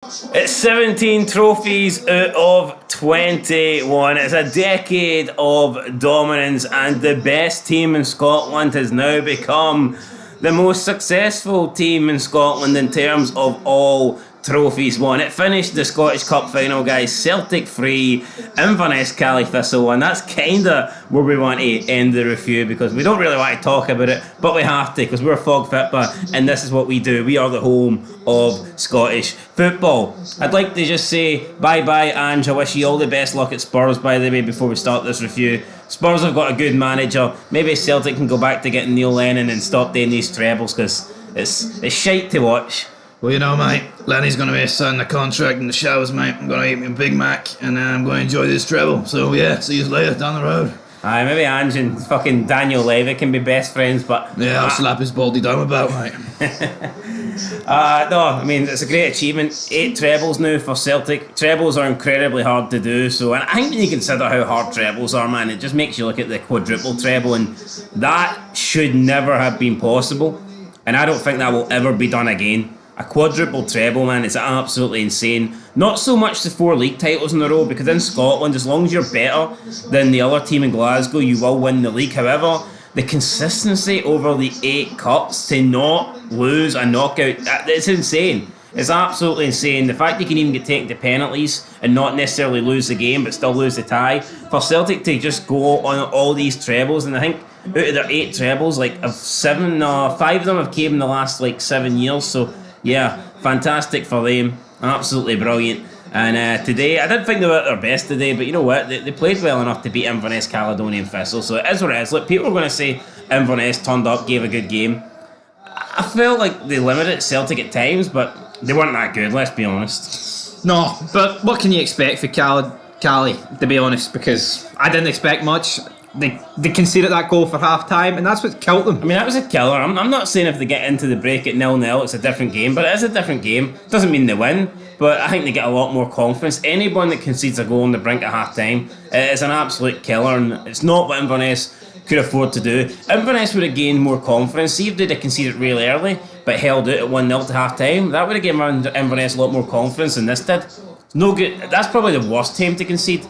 It's 17 trophies out of 21. It's a decade of dominance, and the best team in Scotland has now become the most successful team in Scotland in terms of all trophies won. It finished the Scottish Cup final, guys. Celtic 3, Inverness Cali Thistle 1. That's kinda where we want to end the review, because we don't really want to talk about it, but we have to, because we're Fog Fitba and this is what we do. We are the home of Scottish football. I'd like to just say bye-bye, Ange. I wish you all the best luck at Spurs, by the way, before we start this review. Spurs have got a good manager. Maybe Celtic can go back to getting Neil Lennon and stop doing these trebles, because it's shite to watch. Well, you know, mate, Lenny's going to be signing the contract in the showers, mate. I'm going to eat me a Big Mac, and then I'm going to enjoy this treble. So, yeah, see you later down the road. Aye, maybe Ange and fucking Daniel Levy can be best friends, but... Yeah, I'll slap his baldy dome about, mate. No, I mean, it's a great achievement. 8 trebles now for Celtic. Trebles are incredibly hard to do, so... And I think when you consider how hard trebles are, man, it just makes you look at the quadruple treble, and that should never have been possible. And I don't think that will ever be done again. A quadruple treble, man, it's absolutely insane. Not so much the 4 league titles in a row, because in Scotland, as long as you're better than the other team in Glasgow, you will win the league. However, the consistency over the 8 cups to not lose a knockout, it's insane. It's absolutely insane. The fact you can even get taken to penalties and not necessarily lose the game, but still lose the tie. For Celtic to just go on all these trebles, and I think out of their 8 trebles, like 5 of them have came in the last 7 years, so... Yeah, fantastic for them. Absolutely brilliant. And today, I didn't think they were at their best today, but you know what? They played well enough to beat Inverness Caledonian Thistle, so it is what it is. Look, people are going to say Inverness turned up, gave a good game. I felt like they limited Celtic at times, but they weren't that good, let's be honest. No, but what can you expect for Cali, to be honest, because I didn't expect much. They conceded that goal for half time, and that's what killed them. I mean, that was a killer. I'm not saying if they get into the break at 0-0, it's a different game, but it is a different game. Doesn't mean they win, but I think they get a lot more confidence. Anyone that concedes a goal on the brink at half time is an absolute killer, and it's not what Inverness could afford to do. Inverness would have gained more confidence. See if they'd have conceded really early, but held out at 1-0 to half time. That would have given Inverness a lot more confidence than this did. It's no good. That's probably the worst time to concede.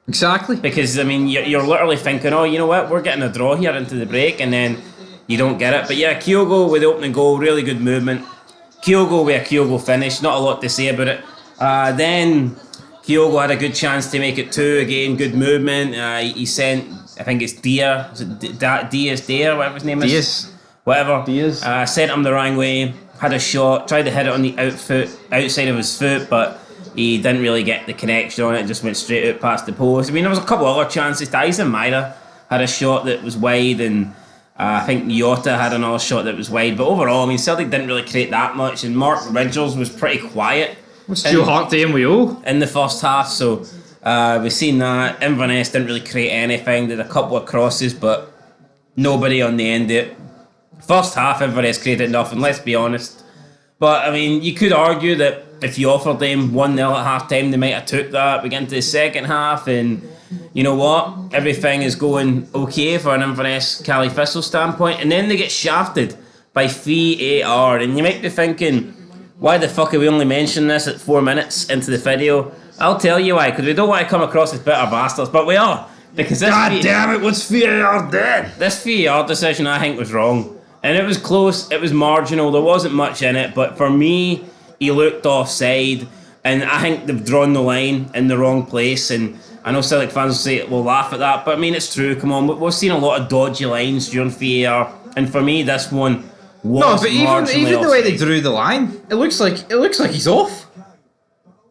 Exactly. Because, I mean, you're literally thinking, oh, you know what, we're getting a draw here into the break, and then you don't get it. But yeah, Kyogo with the opening goal, really good movement. Kyogo with a Kyogo finish, not a lot to say about it. Then Kyogo had a good chance to make it 2 again, good movement. He sent, I think it's Dia, is it Diaz, whatever his name is? Diaz. Whatever. Diaz. Sent him the wrong way, had a shot, tried to hit it on the outside of his foot, but he didn't really get the connection on it, just went straight out past the post. I mean, there was a couple other chances. Tyson Myra had a shot that was wide, and I think Nyota had another shot that was wide. But overall, I mean, Celtic didn't really create that much, and Mark Ridgers was pretty quiet. What's Joe Hart doing with you? In the first half, so we've seen that. Inverness didn't really create anything, did a couple of crosses, but nobody on the end of it. First half, Inverness created nothing, let's be honest. But, I mean, you could argue that if you offered them 1-0 at half time, they might have took that. We get into the second half, and you know what? Everything is going okay for an Inverness Cali Thistle standpoint, and then they get shafted by VAR. And you might be thinking, why the fuck are we only mentioning this at 4 minutes into the video? I'll tell you why, because we don't want to come across as bitter bastards, but we are. Because this God damn it, what's VAR dead? This VAR decision, I think, was wrong. And it was close, it was marginal, there wasn't much in it, but for me, he looked offside, and I think they've drawn the line in the wrong place. And I know Celtic fans will laugh at that, but I mean, it's true. Come on, we've seen a lot of dodgy lines during VAR, and for me, this one was no, but even the way they offside. drew the line, it looks like he's off.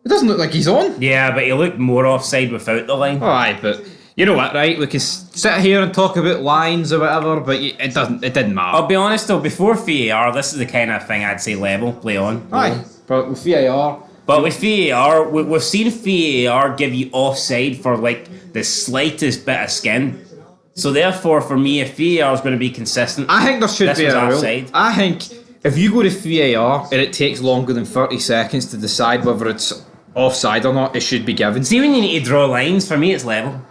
It doesn't look like he's on. Yeah, but he looked more offside without the line. All right, but you know what, right? We can sit here and talk about lines or whatever, but it didn't matter. I'll be honest though, before VAR, this is the kind of thing I'd say level, play on. Aye, but with VAR. But with VAR, we've seen VAR give you offside for the slightest bit of skin. So therefore, for me, if VAR is going to be consistent, I think there should this be was a rule. offside. I think if you go to VAR and it takes longer than 30 seconds to decide whether it's offside or not, it should be given. See, when you need to draw lines, for me, it's level.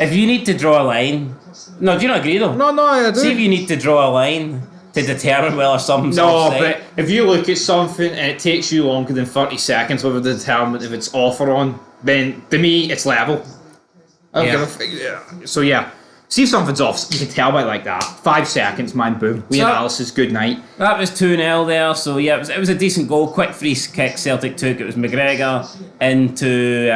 If you need to draw a line... No, do you not agree though? No, I do. See, if you need to draw a line to determine whether something's No, offside. but if you look at something and it takes you longer than 30 seconds over to determine if it's off or on, then to me it's level. I don't give a so yeah, see if something's off, you can tell by like that. 5 seconds, man, boom. We analysis, good night. That was 2-0 there, so yeah, it was a decent goal. Quick free kick Celtic took. It was McGregor into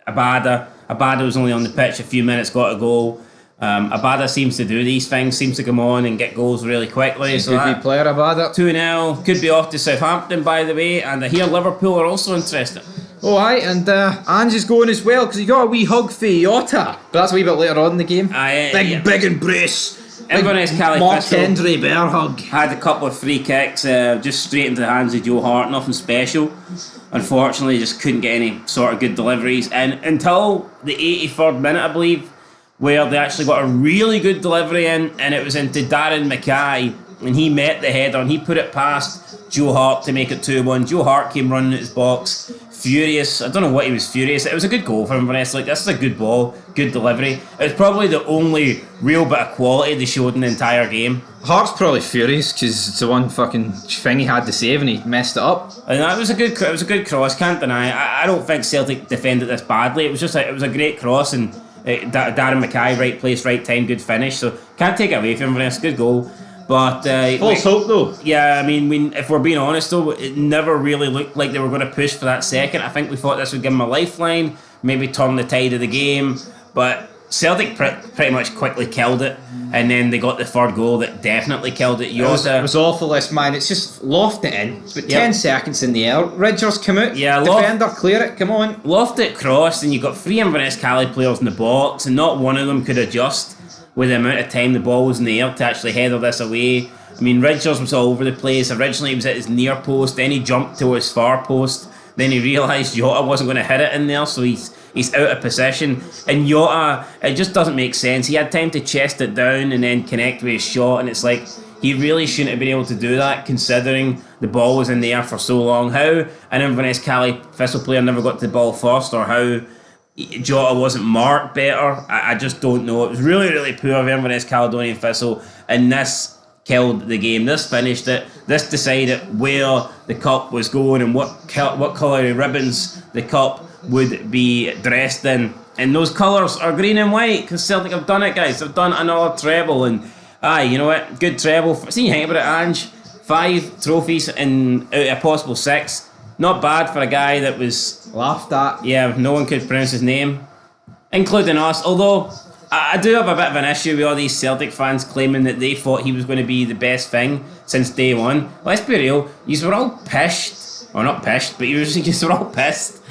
Abada. Abada was only on the pitch a few minutes, got a goal. Abada seems to do these things, seems to come on and get goals really quickly. So Good player, Abada. 2-0, could be off to Southampton, by the way, and I hear Liverpool are also interested. Oh, aye, and Ange is going as well because he got a wee hug for Jota. But that's a wee bit later on in the game. Big embrace. Inverness Cali Mark Thistle Hendry bear hug. had a couple of free kicks just straight into the hands of Joe Hart, nothing special. Unfortunately, just couldn't get any sort of good deliveries. And until the 83rd minute, I believe, where they actually got a really good delivery in, and it was into Darren Mackay, and he met the header and he put it past Joe Hart to make it 2-1. Joe Hart came running at his box, furious. I don't know what he was furious. It was a good goal for Inverness. Like, this is a good ball, good delivery. It was probably the only real bit of quality they showed in the entire game. Hart's probably furious because it's the one fucking thing he had to save and he messed it up. And that was a good cross. Can't deny. I don't think Celtic defended this badly. It was just it was a great cross, and Darren Mackay, right place, right time, good finish. So can't take it away from Inverness. Good goal. But False hope though. Yeah, I mean, if we're being honest though, it never really looked like they were going to push for that second. I think we thought this would give them a lifeline, maybe turn the tide of the game. But Celtic pretty much quickly killed it, and then they got the third goal that definitely killed it. It was awful, this man. It's just loft it in. It's about 10 seconds in the air. Ridgers come out. Yeah, defender, clear it. Come on. Loft it crossed, and you got 3 Inverness Cali players in the box, and not one of them could adjust with the amount of time the ball was in the air to actually header this away. I mean, Ridgers was all over the place. Originally he was at his near post, then he jumped to his far post, then he realised Jota wasn't going to hit it in there, so he's out of position. And Jota, it just doesn't make sense. He had time to chest it down and then connect with his shot, and it's like, he really shouldn't have been able to do that considering the ball was in the air for so long. How an Inverness Cali Thistle player never got to the ball first, or how Jota wasn't marked better, I just don't know. It was really, really poor of Inverness Caledonian Thistle, and this killed the game. This finished it. This decided where the cup was going and what colour of ribbons the cup would be dressed in. And those colours are green and white, because Celtic have done it, guys. They've done another treble, and you know what? Good treble. See, you think about it, Ange. 5 trophies in out of a possible 6. Not bad for a guy that was laughed at. Yeah, no one could pronounce his name, including us. Although I do have a bit of an issue with all these Celtic fans claiming that they thought he was going to be the best thing since day one. Let's be real, you were all pissed, or not pissed, but you were all pissed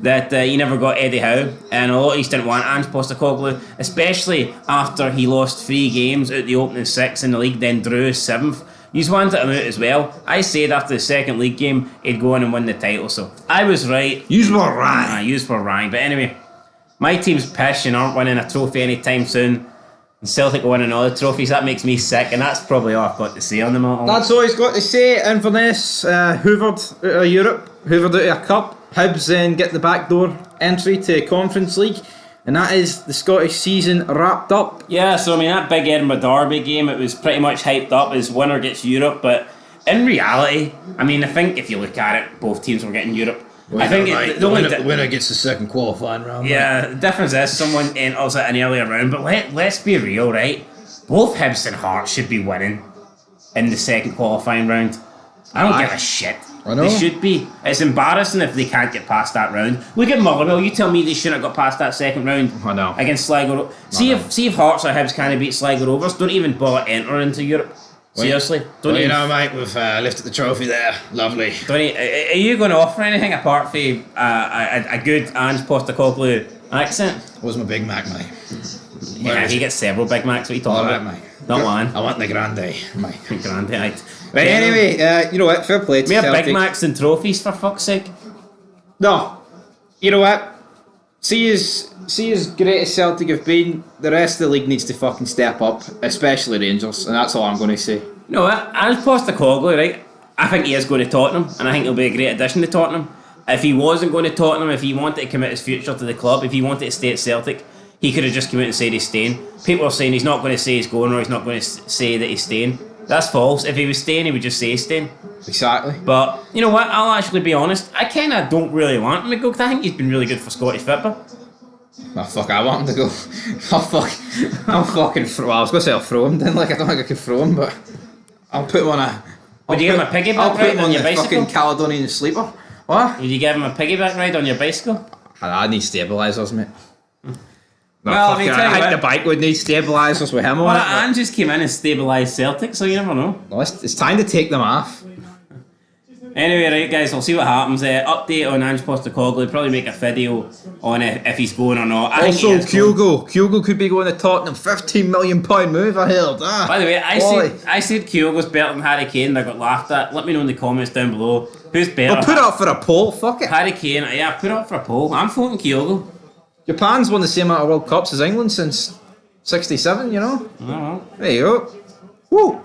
that he never got Eddie Howe, and a lot of you didn't want Ange Postecoglou, especially after he lost 3 games out the opening 6 in the league, then drew 7th. You wanted him out as well. I said after the second league game he'd go on and win the title, so I was right. Yous were right. Yous were right. But anyway, my team's pissed and aren't winning a trophy anytime soon, and Celtic are winning all the trophies. That makes me sick, and that's probably all I've got to say on the matter. That's all he's got to say. Inverness hoovered out of Europe, hoovered out of a cup. Hibs then get the backdoor entry to Conference League, and that is the Scottish season wrapped up. Yeah, so I mean, that big Edinburgh Derby game, it was pretty much hyped up as winner gets Europe, but in reality, I mean, I think if you look at it, both teams were getting Europe. I think the winner gets the second qualifying round. Yeah, the difference is someone enters at an earlier round, but let's be real, right? Both Hibs and Hearts should be winning in the second qualifying round. I don't give a shit. I know. They should be. It's embarrassing if they can't get past that round. Look at Motherwell. You tell me they shouldn't have got past that second round. I know. Against Sligo. See if Hearts or Hibs can't beat Sligo Rovers. Don't even bother enter into Europe. Seriously. Don't you know, mate, we've lifted the trophy there. Lovely. Are you going to offer anything apart from a good Ange Postecoglou accent? Where's my Big Mac, mate? Yeah, he gets several Big Macs. What are you talking about? Mate. Not one. I want the grande, mate. Grande, right. Right, anyway, you know what? Fair play to we have Celtic. Big Macs and trophies, for fuck's sake. No. You know what? See as great as Celtic have been, the rest of the league needs to fucking step up, especially Rangers, and that's all I'm going to say. You know what? Ange Postecoglou, right? I think he is going to Tottenham, and I think he'll be a great addition to Tottenham. If he wasn't going to Tottenham, if he wanted to commit his future to the club, if he wanted to stay at Celtic, he could have just come out and said he's staying. People are saying he's not going to say he's going, or he's not going to say that he's staying. That's false. If he was staying, he would just say staying. Exactly. But you know what? I'll actually be honest. I kind of don't really want him to go because I think he's been really good for Scottish football. Oh fuck! I want him to go. I'll fucking throw. Well, I was gonna say I'll throw him. Then like I don't think I could throw him, but I'll put him on a. Would you give him a piggyback I'll put ride him on on your the bicycle? fucking Caledonian sleeper. What? Would you give him a piggyback ride on your bicycle? I need stabilisers, mate. No, Well, fuck I mean, it, tell you I think what. the bike would need stabilisers with him on Well, it. Anne just came in and stabilised Celtic, so you never know. No, it's time to take them off. Anyway, right, guys, we'll see what happens. Update on Ange Postecoglou. Probably make a video on if he's going or not. I think he Also, is going. Kyogo could be going to Tottenham. £15 million move, I heard. By the way, I said Kyogo's better than Harry Kane. And I got laughed at. Let me know in the comments down below. Who's better? I'll put it up for a poll. Fuck it. Harry Kane. Yeah, put it up for a poll. I'm voting Kyogo. Japan's won the same amount of World Cups as England since '67. You know. Oh, well. There you go. Woo.